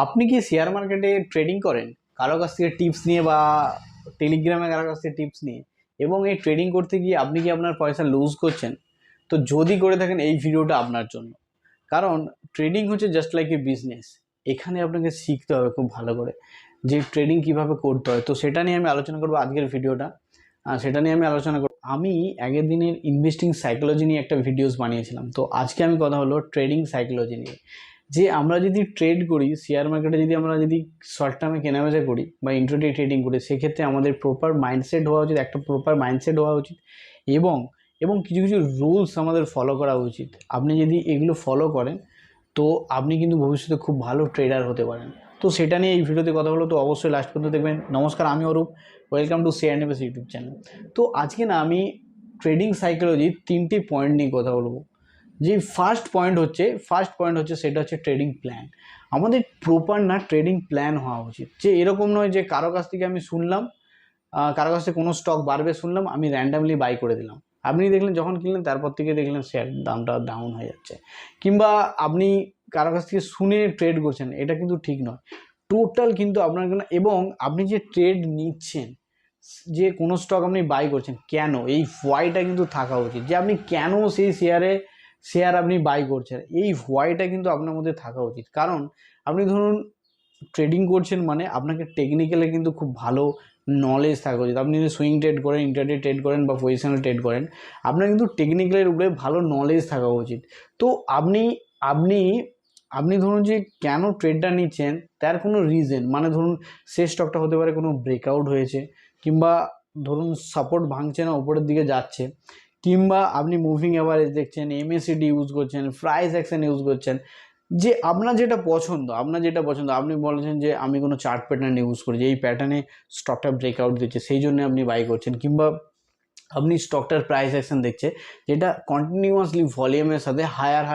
আপনি কি শেয়ার মার্কেটে ট্রেডিং করেন কারো কাছ থেকে টিপস নিয়ে বা টেলিগ্রামে কারো কাছ থেকে টিপস নিয়ে, এবং এই ট্রেডিং করতে গিয়ে আপনি কি আপনার পয়সা লুজ করছেন? তো যদি করে থাকেন এই ভিডিওটা আপনার জন্য। কারণ ট্রেডিং হচ্ছে জাস্ট লাইক এ বিজনেস। এখানে আপনাকে শিখতে হবে খুব ভালো করে যে ট্রেডিং কিভাবে করতে হয়। তো সেটা নিয়ে আমি আলোচনা করবো আজকের ভিডিওটা। সেটা নিয়ে আমি আলোচনা করব। আমি আগের দিনের ইনভেস্টিং সাইকোলজি নিয়ে একটা ভিডিওস বানিয়েছিলাম, তো আজকে আমি কথা হলো ট্রেডিং সাইকোলজি নিয়ে। যে আমরা যদি ট্রেড করি শেয়ার মার্কেটে, যদি শর্ট টার্মে কেনাবেচা করি বা ইন্ট্রাডে ট্রেডিং করি, সেক্ষেত্রে আমাদের প্রপার মাইন্ডসেট হওয়া উচিত, একটা প্রপার মাইন্ডসেট হওয়া উচিত, এবং এবং কিছু কিছু রুলস আমাদের ফলো করা উচিত। আপনি যদি এগুলো ফলো করেন তো আপনি কিন্তু ভবিষ্যতে খুব ভালো ট্রেডার হতে পারেন। তো সেটা নিয়ে এই ভিডিওতে কথা হলো, তো অবশ্যই লাস্ট পর্যন্ত দেখবেন। নমস্কার, আমি Arup, welcome to share Nivesh YouTube channel. তো আজকে না আমি ট্রেডিং সাইকোলজির 3টি পয়েন্ট নিয়ে কথা বলবো। যে ফার্স্ট পয়েন্ট হচ্ছে সেটা হচ্ছে ট্রেডিং প্ল্যান। আমাদের প্রপার না ট্রেডিং প্ল্যান হওয়া উচিত। যে এরকম নয় যে কারো কাছ থেকে আমি শুনলাম, কারো কাছ থেকে কোনো স্টক বাড়বে শুনলাম, আমি র্যান্ডামলি বাই করে দিলাম। আপনি দেখলেন যখন কিনলেন তারপর থেকে দেখলেন শেয়ার দামটা ডাউন হয়ে যাচ্ছে, কিংবা আপনি কারো কাছ থেকে শুনে ট্রেড করছেন, এটা কিন্তু ঠিক নয়। টোটাল কিন্তু আপনার, এবং আপনি যে ট্রেড নিচ্ছেন, যে কোনো স্টক আপনি বাই করছেন কেন, এই হোয়াইটা কিন্তু থাকা উচিত। যে আপনি কেন সেই শেয়ার আপনি বাই করছেন, এই হোয়াইটা কিন্তু আপনার মধ্যে থাকা উচিত। কারণ আপনি ধরুন ট্রেডিং করছেন মানে আপনাকে টেকনিক্যালি কিন্তু খুব ভালো নলেজ থাকা উচিত। আপনি যদি সুইং ট্রেড করেন, ইন্টারডে ট্রেড করেন বা পজিশনাল ট্রেড করেন, আপনার কিন্তু টেকনিক্যালের উপরে ভালো নলেজ থাকা উচিত। তো আপনি আপনি আপনি ধরুন যে কেন ট্রেডটা নিচ্ছেন তার কোনো রিজন, মানে ধরুন সেই স্টকটা হতে পারে কোনো ব্রেকআউট হয়েছে, কিংবা ধরুন সাপোর্ট ভাঙছে না, উপরের দিকে যাচ্ছে, কিংবা আপনি মুভিং অ্যাভারেজ দেখছেন, এমএসিডি ইউজ করছেন, প্রাইস অ্যাকশন ইউজ করছেন। যে আপনার যেটা পছন্দ, আপনি বলেছেন যে আমি কোনো চার্ট প্যাটার্ন ইউজ করি, যে এই প্যাটার্নে স্টকটা ব্রেকআউট দিচ্ছে সেই জন্য আপনি বাই করছেন, কিংবা আপনি স্টকটার প্রাইস অ্যাকশন দেখছে যেটা কন্টিনিউয়াসলি ভলিউমের সাথে হায়ার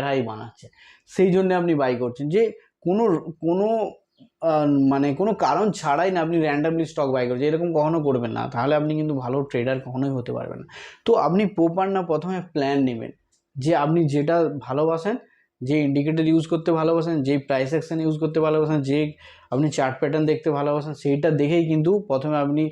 হাই বানাচ্ছে, সেই জন্য আপনি বাই করছেন। যে কোনো কোনো মানে কোনো কারণ ছাড়াই না আপনি র্যান্ডামলি স্টক বাই করছেন, এরকম কখনো করবেন না, তাহলে আপনি কিন্তু ভালো ট্রেডার কখনোই হতে পারবেন না। তো আপনি প্রপার না প্রথমে প্ল্যান নেবেন, যে আপনি যেটা ভালোবাসেন, যে ইন্ডিকেটর ইউজ করতে ভালোবাসেন, যে প্রাইস অ্যাকশন ইউজ করতে ভালোবাসেন, যে আপনি চার্ট প্যাটার্ন দেখতে ভালোবাসেন, সেইটা দেখেই কিন্তু প্রথমে আপনি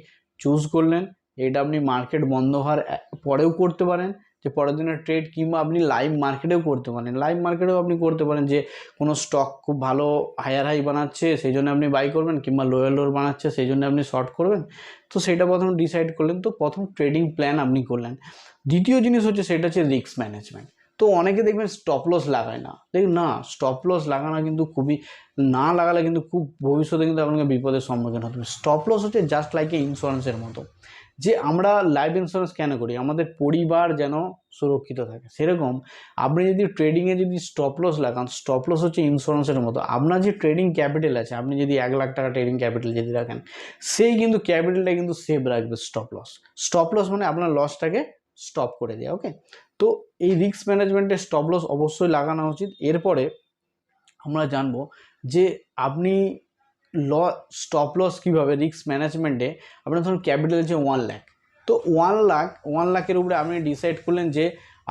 চুজ করলেন। এটা আপনি মার্কেট বন্ধ হওয়ার পরেও করতে পারেন, যে পরের দিনের ট্রেড, কিংবা আপনি লাইভ মার্কেটেও করতে পারেন। লাইভ মার্কেটেও আপনি করতে পারেন যে কোনো স্টক খুব ভালো হায়ার হাই বানাচ্ছে সেই জন্য আপনি বাই করবেন, কিংবা লোয়ার বানাচ্ছে সেই জন্য আপনি শর্ট করবেন। তো সেটা প্রথম ডিসাইড করলেন, তো প্রথম ট্রেডিং প্ল্যান আপনি করলেন। দ্বিতীয় জিনিস হচ্ছে সেটা হচ্ছে রিস্ক ম্যানেজমেন্ট। তো অনেকে দেখবেন স্টপ লস লাগায় না, দেখুন না, স্টপ লস লাগানো কিন্তু খুবই, না লাগালে কিন্তু খুব ভবিষ্যতে কিন্তু আপনাকে বিপদের সম্মুখীন হতে হবে। স্টপ লস হচ্ছে জাস্ট লাইক এ ইন্স্যুরেন্সের মতো। যে আমরা লাইফ ইন্স্যুরেন্স কেন করি, আমাদের পরিবার যেন সুরক্ষিত থাকে, সেরকম আপনি যদি ট্রেডিংয়ে যদি স্টপ লস লাগান, স্টপ লস হচ্ছে ইন্স্যুরেন্সের মতো। আপনার যে ট্রেডিং ক্যাপিটাল আছে, আপনি যদি 1 লাখ টাকা ট্রেডিং ক্যাপিটাল যদি রাখেন, সেই কিন্তু ক্যাপিটালটা কিন্তু সেভ রাখবে স্টপ লস মানে আপনার লসটাকে স্টপ করে দেওয়া। ওকে, তো এই রিস্ক ম্যানেজমেন্টে স্টপ লস অবশ্যই লাগানো উচিত। এরপরে আমরা জানবো যে আপনি স্টপ লস কীভাবে রিস্ক ম্যানেজমেন্টে, আপনার ধরুন ক্যাপিটাল হচ্ছে 1 লাখ, তো 1 লাখের উপরে আপনি ডিসাইড করলেন যে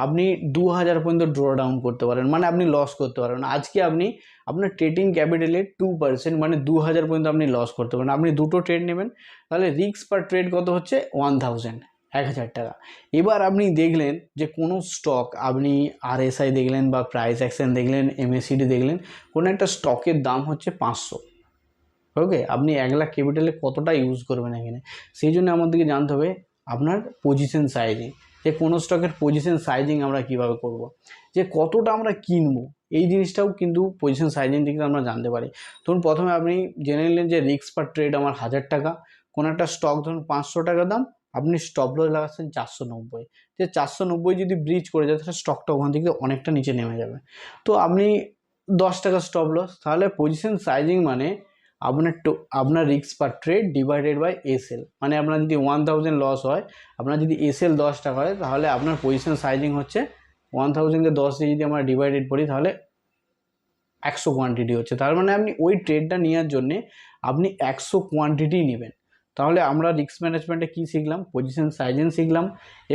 আপনি 2000 পর্যন্ত ড্র ডাউন করতে পারেন, মানে আপনি লস করতে পারবেন। আজকে আপনি আপনার ট্রেডিং ক্যাপিটালের 2%, মানে 2000 পর্যন্ত আপনি লস করতে পারেন। আপনি দুটো ট্রেড নেবেন, তাহলে রিস্ক পার ট্রেড কত হচ্ছে 1000 টাকা। এবার আপনি দেখলেন যে কোনো স্টক, আপনি আরএসআই দেখলেন বা প্রাইস অ্যাকশন দেখলেন, এমএসিডি দেখলেন, কোনো একটা স্টকের দাম হচ্ছে 500। ওকে, আপনি 1 লাখ ক্যাপিটালে কতটা ইউজ করবেন এখানে, সেই জন্য আমাদেরকে জানতে হবে আপনার পজিশন সাইজিং, যে কোনো স্টকের পজিশন সাইজিং আমরা কিভাবে করব, যে কতটা আমরা কিনবো, এই জিনিসটাও কিন্তু পজিশন সাইজিং থেকে আমরা জানতে পারি। ধরুন প্রথমে আপনি জেনে নিলেন যে রিস্ক পার ট্রেড আমার 1000 টাকা, কোনো একটা স্টক ধরুন 500 টাকা দাম, আপনি স্টপ লস লাগাচ্ছেন 490, যে 490 যদি ব্রিজ করে যায় তাহলে স্টকটা ওখান থেকে অনেকটা নিচে নেমে যাবে। তো আপনি 10 টাকা স্টপ লস, তাহলে পজিশন সাইজিং মানে আপনার risk per trade divided by SL, মানে আপনার যদি 1000 লস হয়, আপনার যদি এসএল 10 টাকা হয়, তাহলে আপনার পজিশন সাইজিং হচ্ছে 1000কে 10 দিয়ে যদি আমরা ডিভাইডেড করি তাহলে 100 কোয়ান্টিটি হচ্ছে। তার মানে আপনি ওই ট্রেডটা নেওয়ার জন্যে আপনি 100 কোয়ান্টিটি নেবেন। তাহলে আমরা রিস্ক ম্যানেজমেন্টে কী শিখলাম, পজিশন সাইজিং শিখলাম,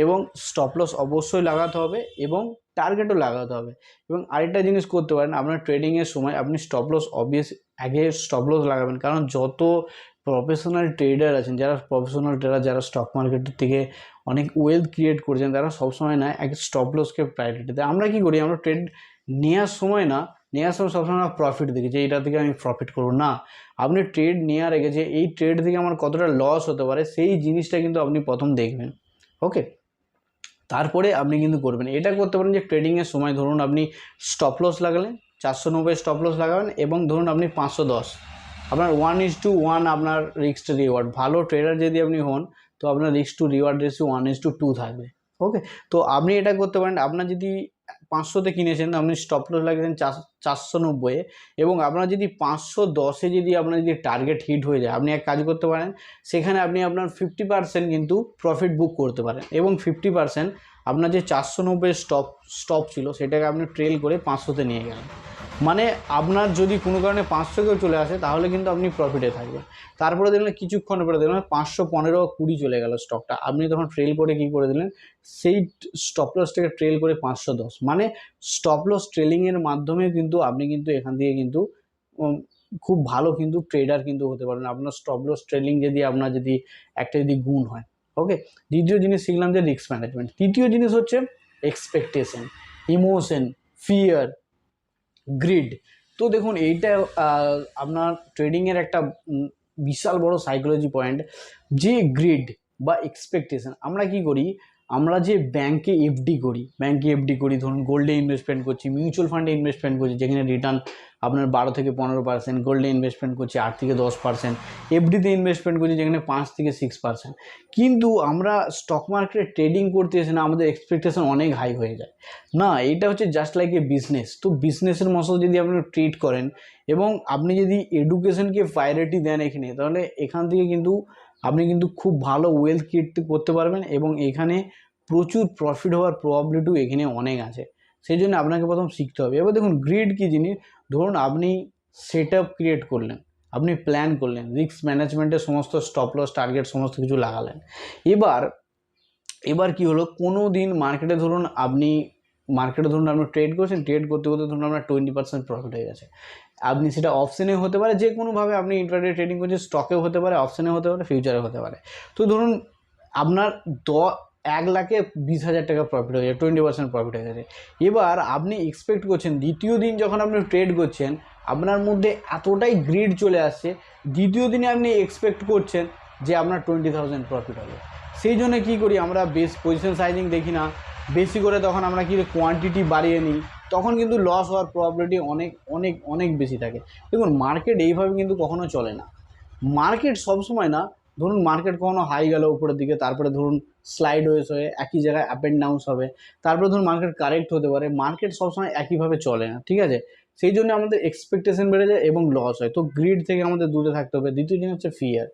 এবং স্টপ লস অবশ্যই লাগাতে হবে, এবং টার্গেটও লাগাতে হবে। এবং আরেকটা জিনিস করতে পারেন, আপনার ট্রেডিংয়ের সময় আপনি স্টপ লস আগে স্টপ লস লাগাবেন, কারণ যত প্রফেশনাল ট্রেডার আছেন, যারা প্রফেশনাল ট্রেডার, যারা স্টক মার্কেটের থেকে অনেক ওয়েলথ ক্রিয়েট করেছেন, তারা সবসময় না এক স্টপ লসকে প্রায়োরিটি দেয়। আমরা কি করি, আমরা ট্রেড নেওয়ার সময় সবসময় আমরা প্রফিট দেখি যে এইটা থেকে আমি প্রফিট করবো না। আপনি ট্রেড নেওয়ার আগে যে এই ট্রেড থেকে আমার কতটা লস হতে পারে সেই জিনিসটা কিন্তু আপনি প্রথম দেখবেন। ওকে, তারপরে আপনি কিন্তু করবেন। এটা করতে পারেন যে ট্রেডিংয়ের সময় ধরুন আপনি স্টপ লস লাগালেন, 490 স্টপ লস লাগাবেন, এবং ধরুন আপনি 510, আপনার 1:1 আপনার রিস্ক টু রিওয়ার্ড। ভালো ট্রেডার যদি আপনি হন তো আপনার রিস্ক টু রিওয়ার্ড রেশিও 1:2 থাকবে। ওকে, তো আপনি এটা করতে পারেন। আপনার যদি 500তে কিনেছেন, আপনি স্টপ লস লাগিয়েছেন 490, এবং আপনার যদি 510-এ যদি আপনার যদি টার্গেট হিট হয়ে যায়, আপনি এক কাজ করতে পারেন, সেখানে আপনি আপনার 50% কিন্তু প্রফিট বুক করতে পারেন, এবং 50% আপনার যে 490 স্টপ ছিল সেটাকে আপনি ট্রেল করে 500-তে নিয়ে গেলেন। মানে আপনার যদি কোনো কারণে 500-কেও চলে আসে তাহলে কিন্তু আপনি প্রফিটে থাকবেন। তারপরে দেখলেন কিছুক্ষণ পরে দেখলেন 515-20 চলে গেল স্টকটা, আপনি তখন ট্রেল করে কী করে দিলেন, সেই স্টপ লসটাকে ট্রেল করে 510। মানে স্টপ লস ট্রেলিংয়ের মাধ্যমে কিন্তু আপনি কিন্তু এখান থেকে কিন্তু খুব ভালো কিন্তু ট্রেডার কিন্তু হতে পারবেন, আপনার স্টপ লস ট্রেলিং যদি আপনার যদি একটা যদি গুণ হয়। ওকে, দ্বিতীয় জিনিস শিখলাম যে রিস্ক ম্যানেজমেন্ট। তৃতীয় জিনিস হচ্ছে এক্সপেকটেশন, ইমোশন, ফিয়ার, গ্রিড। তো দেখুন এইটা আপনার ট্রেডিংয়ের একটা বিশাল বড় সাইকোলজি পয়েন্ট, যে গ্রিড বা এক্সপেকটেশন। আমরা কি করি, আমরা যে ব্যাংকে এফডি করি, ধরুন গোল্ডে ইনভেস্টমেন্ট করছি, মিউচুয়াল ফান্ডে ইনভেস্টমেন্ট করছি যেখানে রিটার্ন আপনার 12-15%, গোল্ডে ইনভেস্টমেন্ট করছি 8-10%, এফডিতে ইনভেস্টমেন্ট করছি যেখানে 5-6%। কিন্তু আমরা স্টক মার্কেটে ট্রেডিং করতে এসে না আমাদের এক্সপেকটেশন অনেক হাই হয়ে যায়। না, এটা হচ্ছে জাস্ট লাইক এ বিজনেস। তো বিজনেসের মতো যদি আপনি ট্রিট করেন এবং আপনি যদি এডুকেশনকে প্রায়োরিটি দেন এখানে, তাহলে এখান থেকে কিন্তু আপনি কিন্তু খুব ভালো ওয়েলথ ক্রিয়েট করতে পারবেন, এবং এখানে প্রচুর প্রফিট হওয়ার প্রবাবিলিটিও এখানে অনেক আছে। সেই জন্য আপনাকে প্রথম শিখতে হবে। এবার দেখুন গ্রিড কী জিনিস। ধরুন আপনি সেট আপ ক্রিয়েট করলেন, আপনি প্ল্যান করলেন, রিস্ক ম্যানেজমেন্টের সমস্ত স্টপ লস টার্গেট সমস্ত কিছু লাগালেন। এবার কি হলো, কোনো দিন মার্কেটে ধরুন আপনি ট্রেড করছেন, ট্রেড করতে করতে ধরুন আপনার 20% প্রফিট হয়ে গেছে। আপনি সেটা অপশনে হতে পারে, যে কোনোভাবে আপনি ইন্ট্রাডে ট্রেডিং করছেন, স্টকেও হতে পারে, অপশনে হতে পারে, ফিউচারে হতে পারে। তো ধরুন আপনার 1,20,000 টাকা প্রফিট হয়ে যায়, 20% প্রফিট হয়ে গেছে। এবার আপনি এক্সপেক্ট করছেন দ্বিতীয় দিন যখন আপনি ট্রেড করছেন, আপনার মধ্যে এতটাই গ্রিড চলে আসছে, দ্বিতীয় দিনে আপনি এক্সপেক্ট করছেন যে আপনার 20,000 প্রফিট হবে। সেই জন্য কী করি, আমরা পজিশন সাইজিং দেখি না, বেশি করে তখন আমরা কি কোয়ান্টিটি বাড়িয়ে নিই, তখন কিন্তু লস হওয়ার প্রবাবিলিটি অনেক অনেক অনেক বেশি থাকে। দেখুন মার্কেট এইভাবে কিন্তু কখনো চলে না। মার্কেট সবসময় না, ধরুন মার্কেট কখনো হাই গেল উপরের দিকে, তারপরে ধরুন স্লাইড ওয়েস হয়ে একই জায়গায় আপ অ্যান্ড ডাউনস হবে, তারপরে ধরুন মার্কেট কারেক্ট হতে পারে। মার্কেট সবসময় একইভাবে চলে না, ঠিক আছে। সেই জন্য আমাদের এক্সপেকটেশন বেড়ে যায় এবং লস হয়। তো গ্রিড থেকে আমাদের দূরে থাকতে হবে। দ্বিতীয় জিনিস হচ্ছে ফিয়ার।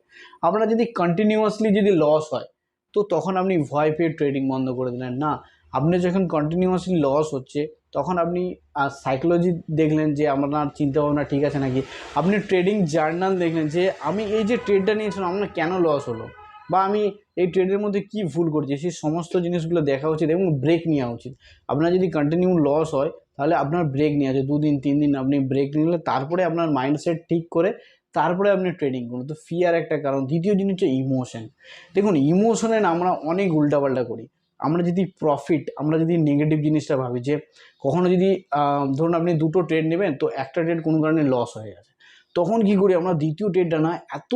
আপনার যদি কন্টিনিউয়াসলি যদি লস হয়, তো তখন আপনি ভয় পেয়ে ট্রেডিং বন্ধ করে দিলেন না। আপনি যখন কন্টিনিউয়াসলি লস হচ্ছে, তখন আপনি সাইকোলজি দেখলেন যে আপনার চিন্তাভাবনা ঠিক আছে নাকি, আপনি ট্রেডিং জার্নাল দেখলেন যে আমি এই যে ট্রেডটা নিয়েছিলাম আমার কেন লস হলো, বা আমি এই ট্রেডের মধ্যে কি ভুল করছি, সেই সমস্ত জিনিসগুলো দেখা উচিত এবং ব্রেক নেওয়া উচিত। আপনার যদি কন্টিনিউ লস হয় তাহলে আপনার ব্রেক নেওয়া আছে, 2-3 দিন আপনি ব্রেক নিলে তারপরে আপনার মাইন্ডসেট ঠিক করে তারপরে আপনি ট্রেডিং করুন। তো ফিয়ার একটা কারণ। দ্বিতীয় জিনিস হচ্ছে ইমোশন। দেখুন ইমোশনে না আমরা অনেক উল্টাপাল্টা করি। আমরা যদি নেগেটিভ জিনিসটা ভাবি, যে কখনো যদি ধরুন আপনি দুটো ট্রেড নেবেন, তো একটা ট্রেড কোনো কারণে লস হয়ে গেছে, তখন কি করি আমরা দ্বিতীয় ট্রেডটা না এত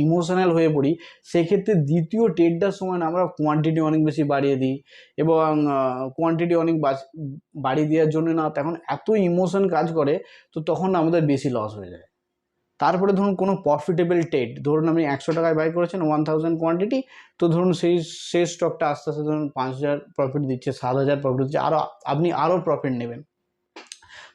ইমোশনাল হয়ে পড়ি, সেক্ষেত্রে দ্বিতীয় ট্রেডটার সময় না আমরা কোয়ান্টিটি অনেক বেশি বাড়িয়ে দিই, এবং কোয়ান্টিটি অনেক বাড়িয়ে দেওয়ার জন্য না তখন এত ইমোশন কাজ করে, তো তখন আমাদের বেশি লস হয়ে যায়। তারপরে ধরুন কোনো প্রফিটেবল ট্রেড, ধরুন আপনি 100 টাকায় বাই করেছেন 1000 কোয়ান্টিটি, তো ধরুন সেই স্টকটা আস্তে আস্তে ধরুন 5,000 প্রফিট দিচ্ছে, 7,000 প্রফিট দিচ্ছে, আপনি আরও প্রফিট নেবেন।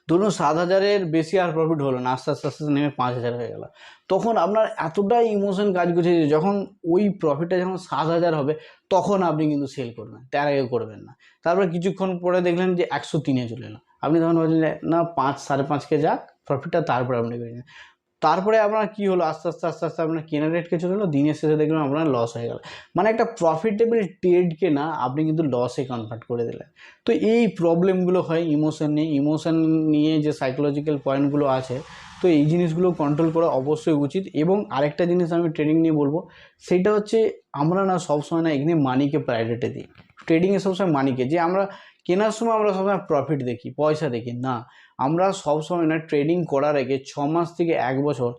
ধরুন 7,000-এর বেশি আর প্রফিট হলো না, আস্তে আস্তে আস্তে নেমে 5,000 হয়ে গেল। তখন আপনার এতটাই ইমোশন কাজ করছে যে যখন ওই প্রফিটটা যখন 7,000 হবে, তখন আপনি কিন্তু সেল করবেন, তার আগে করবেন না। তারপরে কিছুক্ষণ পরে দেখলেন যে 103-এ চলে এলো, আপনি তখন বললেন না 5-5.5 যাক প্রফিটটা, তারপরে আপনি করেন। তারপরে আপনার কি হলো, আস্তে আস্তে আপনার কেনার রেটকে চলে এলো, দিনের শেষে দেখলাম আপনার লস হয়ে গেল। মানে একটা প্রফিটেবল ট্রেডকে না আপনি কিন্তু লসে কনভার্ট করে দিলেন। তো এই প্রবলেমগুলো হয় ইমোশন নিয়ে যে সাইকোলজিক্যাল পয়েন্টগুলো আছে, তো এই জিনিসগুলো কন্ট্রোল করা অবশ্যই উচিত। এবং আরেকটা জিনিস আমি ট্রেডিং নিয়ে বলবো, সেটা হচ্ছে আমরা না সবসময় না এখানে মানিকে প্রায়োরিটি দিই। ট্রেডিংয়ে সবসময় মানিকে, যে আমরা কেনার সময় আমরা সবসময় প্রফিট দেখি, পয়সা দেখি না, আমরা সবসময় না ট্রেডিং করার আগে 6 মাস থেকে 1 বছর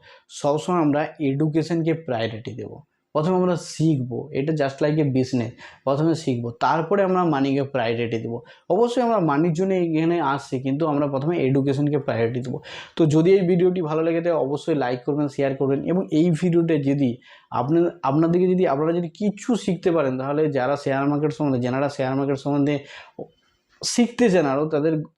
সবসময় আমরা এডুকেশনকে প্রায়োরিটি দেবো। প্রথমে আমরা শিখবো, এটা জাস্ট লাইক এ বিজনেস, প্রথমে শিখবো, তারপরে আমরা মানিকে প্রায়োরিটি দেবো। অবশ্যই আমরা মানির জন্য এখানে আসছি, কিন্তু আমরা প্রথমে এডুকেশনকে প্রায়োরিটি দেবো। তো যদি এই ভিডিওটি ভালো লেগে থাকে অবশ্যই লাইক করবেন, শেয়ার করবেন, এবং এই ভিডিওতে যদি আপনাদেরকে যদি আপনারা যদি কিছু শিখতে পারেন, তাহলে যারা শেয়ার মার্কেট সম্বন্ধে, যারা শেয়ার মার্কেট সম্বন্ধে শিখতে চান আরও,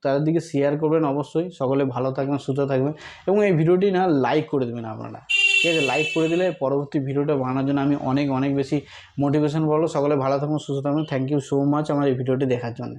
তাদের দিকে শেয়ার করবেন অবশ্যই। সকলে ভালো থাকবেন, সুস্থ থাকবেন, এবং এই ভিডিওটি না লাইক করে দেবেন আপনারা, ঠিক আছে? লাইক করে দিলে পরবর্তী ভিডিওটা বানানোর জন্য আমি অনেক বেশি মোটিভেশন পাবো। সকলে ভালো থাকুন, সুস্থ থাকুন। থ্যাংক ইউ সো মাচ আমার এই ভিডিওটি দেখার জন্য।